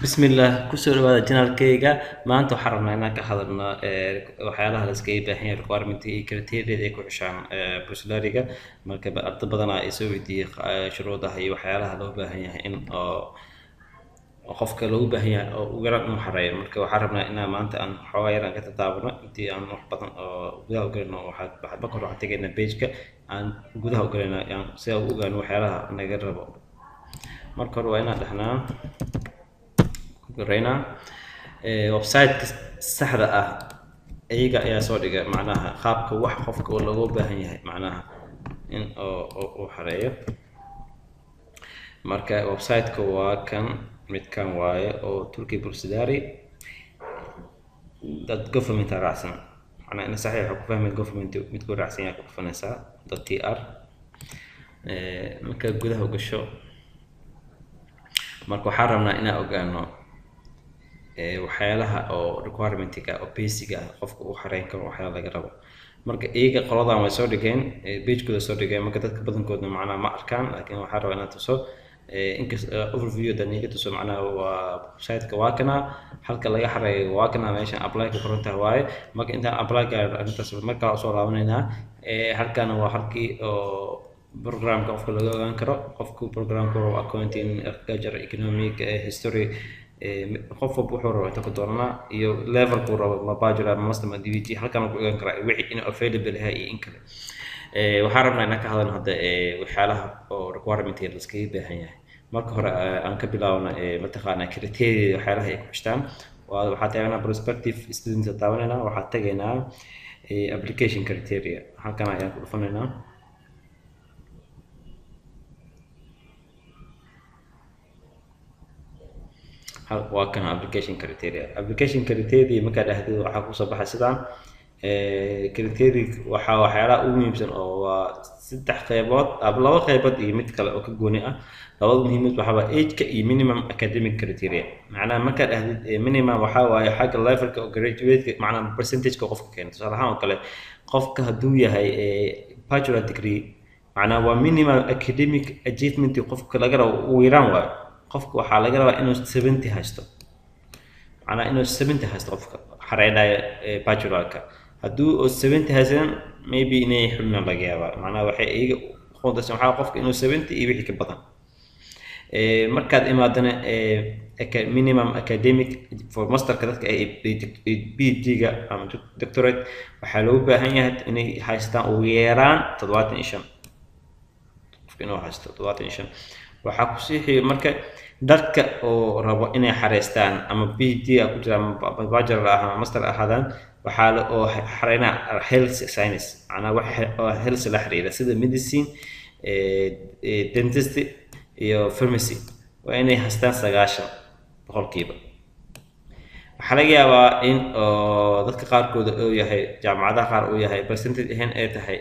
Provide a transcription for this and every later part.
بسم الله kusoo dhawaada channelkayga maanta waxaan rabnaa inaan ka hadalno waxyaalaha la iskaga baahan yahay requirement iyo criteria ay ku xushaan bursary-ga marka arday badan ay soo weydiiyay shuruudaha iyo waxyaalaha loo baahan yahay in qofka loo baahan yahay oo ugu yaraan inuu xareeyo marka waxaan rabnaa inaan maanta aan xoogaa yar aan ka taataabano intii aan wax badan oo gudaha u galino waxaan tegaynaa page-ka aan gudaha u galino si aan u ogaano waxyaalaha naga rabo marka hore waa inaan dhahnaa قرينا ويب-سايت saxda ah ayaga ayaa soo dhigay macnaha qaabka wax qofka looga baahan yahay macnaha in oo xareeyo marka website-ka waa kan midkan waaye oo Turkey Bursary dad government raacsan macnaha in saxiix ku fahmay government mid ku raacsan yahay ku dhufanaysaa .tr marka gudaha u gasho marka waxaan rabnaa inaan ogaano waxyaalaha oo requirement-ka oo basic ah qofka uu xareyn karo waxyaalaha laga rabo marka iyaga qoladan way soo dhigeen page-kooda soo dhigeen marka dadka badankoodna macnaha ma arkaan laakiin waxaan rabaa inaan tuso overview dan iga tuso macnaha waa website-ka waa kana halka laga xareeyo waa kana meeshan apply ku qoran tahay waaye marka intaan apply gaaro arrintaas marka soo laabanaynaa halkan waa halkii oo programka qofka laga ogaan karo qofku programka oo accounting agriculture economic history qof walba wuxuu rabo inta ku dooranaa iyo levelku rabo ma bachelor ma master ma DVT halkan ku ogaan karaa wixii in available yahay iyo in kale waxaan rabnaa inaan ka hadalno hadda waxyaalaha oo requirement-ka la iskaga baahan yahay marka hore aan ka bilaabno mataqaanaa criteria waxyaalaha ay ku xishtaan waxaa tagnaa prospective students taabanayna waxaa tagaynaa application criteria halkan ayaan ku dhufanaynaa waa kan application criteria marka dhahdid waxa ku soo baxay sidaan criteria waxa waxyaalaha ugu muhiimsan oo waa saddex qaybood laba qaybood iyo mid kale oo ka gooni ah labada muhiimad waxa age-ka iyo minimum academic criteria macnaha marka dhahdid minimum waxa waaye xagga levelka oo graduate macnaha percentage-ka qofka keento tusaale ahaan oo kale qofka hadduu yahay bachelor degree macnaha waa minimum academic achievement qofka laga rabo ugu yaraan waaye qofka waxaa laga rabaa inuu 70 haysto macnaha inuu 70 haysto qofka xareynaya bachelorka hadduu 70 haysan maybe inay xulna laga yaabaa macnaha waxay iyaga qoondaysan waxaa qofka inuu 70 iyo wixii ka badan markaad imaadana minimum academic for masterka dadka ay PhD-ga ama doctorate waxaa loogu baahan yahay inay haystaan ugu yaraan 75 qofka inuu haysto 75 waxaa ku sii marka dadka oo rabo inay xareystaan ama PhD ku jiraan ama bachelor ama master ahaadaan waxaa la oo xareynaa health science macnaha wax health la xiriira sida medicine dentistry iyo pharmacy waa inay haystaan 90 boqolkiiba waxaa laga yaabaa in dadka qaarkood oo yahay jaamacadaha qaar uu yahay percentage ahaan ay tahay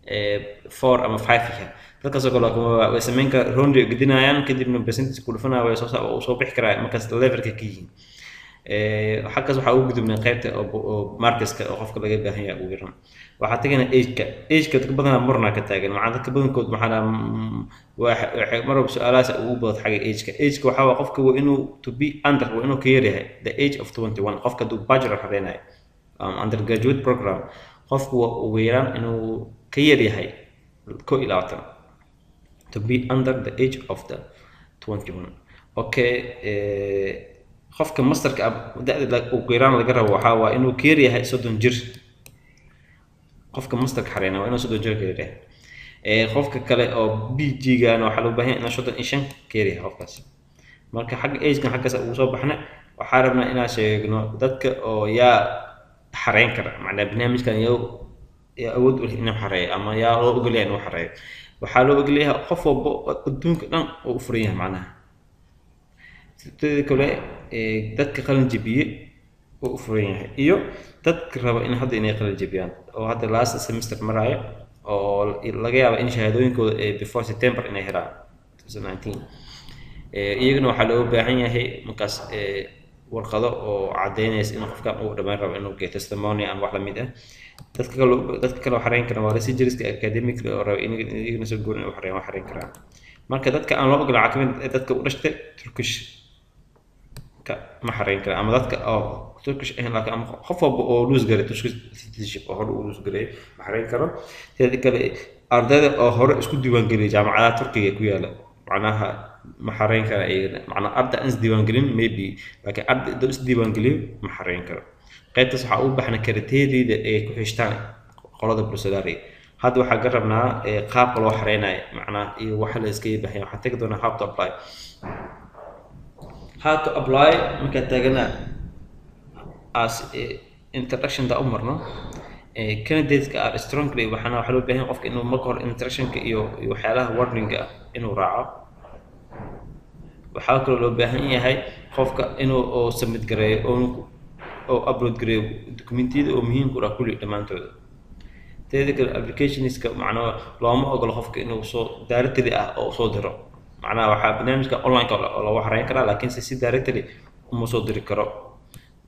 4 ama 5 yahay dadkaas oo kale way sameyn ka round gudinayaan kadibna percentage ku dhufanaa way soo bixi karaa markaas levelka ka yihiin xaggaas waxaa ugu gudubnay qaybta oo markeska oo qofka laga baahan yahay ugu yaraan waxaa tagana age-ka dadka badanaa murna ka taagan macnaha dadka badankood maxaa waxay marwab su'aalahaas ugu badan xagga age-ka waxaa waa qofka waa inuu to be under waa inuu ka yar yahay the age of 21 qofka hadduu bachelor xareynayo undergraduate program qofku waa ugu yaraan inuu ka yar yahay 21 to be under the age of the 21 okay qofka masterka da'da ugu yaraan laga rabo waxa waa inuu ka yar yahay 30 jir qofka masterka xareena waa inuu 30 jir ka yar yahay qofka kale oo PhD-ga waxa loo baahan yahay 35 ka yar yahay qofkaas marka xagga age-kan xaggaas ugu soo baxna waxaan rabnaa inaan sheegno dadka oo yaa xareyn kara macnaha barnaamijkan yaa awood u leh inuu xareeyo ama yaa loo ogol yahay inuu xareeyo waxaa loo ogol yahay qof walba adduunka dhan oo u furan yahay macnaha sidoo kale dadka qalin jabiye oo u furan yahay iyo dadka raba in hadda inay qalin jabiyaan oo hadda last semester maraya oo laga yaabo in shahaadooyinkooda before September inay helaan 2019 iyagana waxaa loo baahan yahay markaas warqado oo cadeynaysa in qofkan uu dhamaan rabo inuu geeyo testimony ama wax la mid ah dadka kale xareyn karaan waa researchers academic oo rabo in iyagana soo go'aan u xareyn karaan marka dadka aan loo ogolaa kamid dadka u dhashtay Turkish ma xareyn kara ama dadka oo Turkish ahayn laakiin ama qof walba oo lose garay Turkish citizenship oo hore u lose garay ma xareyn karo sidoo kale ardayda oo hore isku diiwaan geliyay jaamacadaha Turkiga ku yaala macnaha ma xareyn kara macnaha arday aan is diiwaan gelin maybe laakiin arday is diiwaan geliyo ma xareyn karo qaybtaas waxa u baxna karteedida ay ku xishtaan qolada Brusselari hadda waxa garabnaa qaabka loo xareynayo macnaha iyo waxa la iska baahan waxa tagi doona how to apply marka tagana as introduction da umarno candidates ka are strongly waxana waxa loo baahan qofka inuu marka hore introduction ka iyo waxyaalaha warning inuu raaco waxa kale loo baahan yahay qofka inuu submit gareeyo oo upload gareeyo documentiyada oo muhiim u ah kulli dhamaantooda teedka applicationska macnaha looma ogolo qofka inuu soo directly oo soo diro macnaha waxa barnaamijka online ka loo waxrayn karaa laakiin si directly uma soo diri karo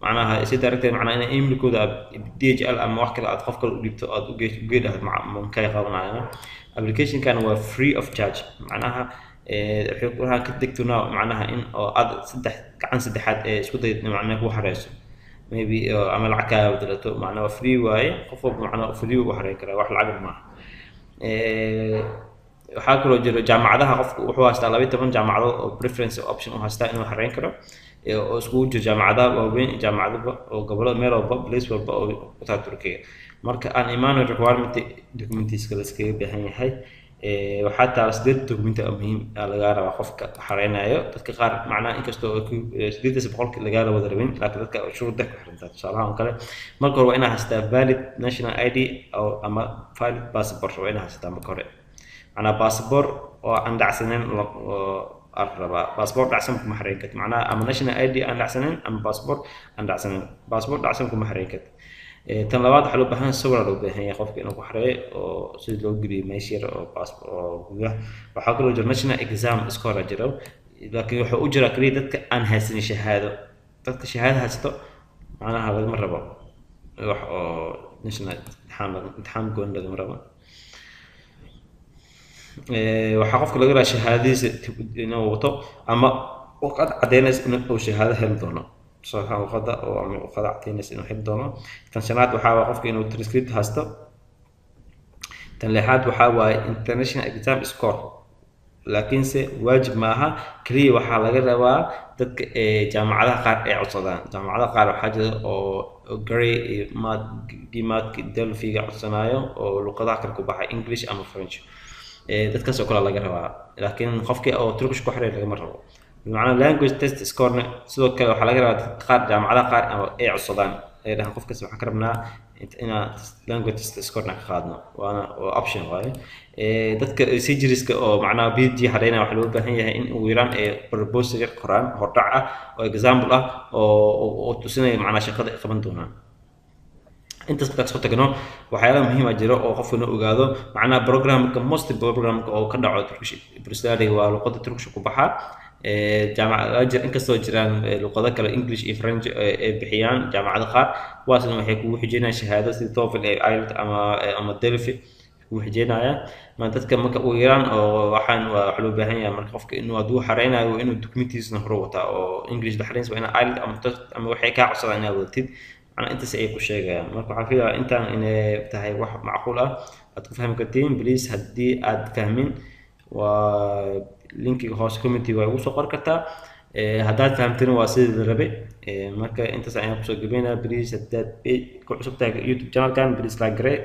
macnaha si directly macnaha in email kooda DHL ama wax kale aad qof kale u dhibto aad u geedahay ma kay qabanayaan application kan waa free of charge macnaha waxaan ka digtuna macnaha in aad gacan saddexaad isku day macnaha ku xareyso maybe ama lacag ka wadalato macnaha free waaye qof walba macnaha free u waxrayn karaa wax lacag ma waxaa kaloo jira jaamacadaha qofku wuxuu haystaa 12 jaamacadood oo preference option u haystaa inuu xareyn karo oo isku jira jaamacadaha waaweyn jaamacadaha oo gobolada meel walba place walba oo ku taal Turkiga marka aan imaan requirement documents kala iska baahan yahay waxaa taal 8 document muhiim ah laga rabaa qofka xareynayo dadka qaar macnaha inkastoo 8% laga wada rabin laakiin dadka shuruudaha ku xiran tahay tusaalahan kale marka hore waa inaad haystaa valid national ID ama valid passport waa inaad haystaa marka hore أنا باسبور وعند عسنين أربعة باسبور دعسم كم حريكة معناه أما ناشونال أي دي عند عسنين أما باسبور دعسم كم حريكة تنلوات حلو بهان الصورة لو بهان يخوف كأنه بحري أو سيد لو جري ما يصير أو باسبور أو وياه وحقله جو ناشونال إكزام سكور أجرو لكن يحو أجرا كريدت أن هسني شهادة تك شهادة هستو معناها هذا مرة بقى يروح ناشونال امتحان قون هذا مرة بقى waxa qofka laga raashay shahaadiisa inuu wato ama waqad cadeynaysa inuu shahaado heli doono soo waqada oo ama waqad cadeynaysa inuu heli doono tan shanaad waxa qofka inuu transcript haysto tan lixaad waxa waa international exam score laakiin se waajib maaha kaliya waxa laga rabaa dadka jaamacadaha qaar ay codsadaan jaamacadaha qaar waxa jira oo gray maad delfiga codsanayo oo luqadaha kale ku baxay English ama French dadkaas oo kale laga rabaa laakiin qofkii oo Turkish ku xirey laga marabo macnaha language test score sidoo kale waxa laga rabaa qaar jaamacadaha qaar ay codsadaan ay dhahan qofkaas waxa ka rabnaa inaan language test score ka qaadno waana option waaye dadka CGRiska oo macnaha BD xareena waxa loo baahan yahay in uu yaraan proposal qoraan hordhac ah oo example ah oo tusinaya macnaha shaqada ay qaban doonaan inta dadka soo tagno waxyaalaha muhiim ah jiro oo qofku inuu ogaado macnaha programka most programka oo ka dhaco Turkish Brusselari waa luqadda Turkish ku baxa jaamacadaha inkastoo jiraan luqado kale English iyo French ay bixiyaan jaamacadaha qaar waasna waxay ku xijinayaan shahaado sida TOEFL IELTS ama DELFI ku xijinayaan ma dadka marka uu yaraan oo waxaan wax loo baahan yahay marka qofka inuu aduu xareynayo inuu documentiisa hore wata oo English dhaxleys waa in IELTS ama waxay ka codsadaan inaad wadatid أنا أنت سأيكو شيء مركو حفيها أنت إن بتاعي واحد معقولة أتفهم كتير بليز هدي أد فهمين ولينك خاص كومنتي ويوصل قركتا هدات فهمتين واسيد الربع مركا أنت سأيكو شيء جبينا بليز هدات كل شيء بتاعك يوتيوب channel كان بليز لايك جري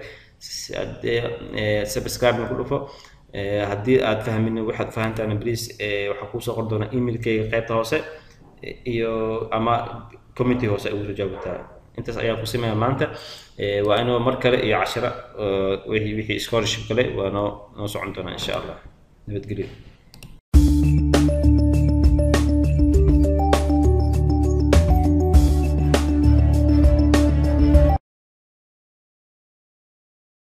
سبسكرايب نقوله فوق هدي أد فهمين واحد فهمت أنا بليز وحكوسة قردنا إيميل كي قيبتها وسه iyo ama committee hoose ugu jawaabtaa intaas ayaa ku sameeyaa maanta waa inuu mar kale iyo 10 wixii scholarship kale waa noo socon doona insha Allah nabadgelyo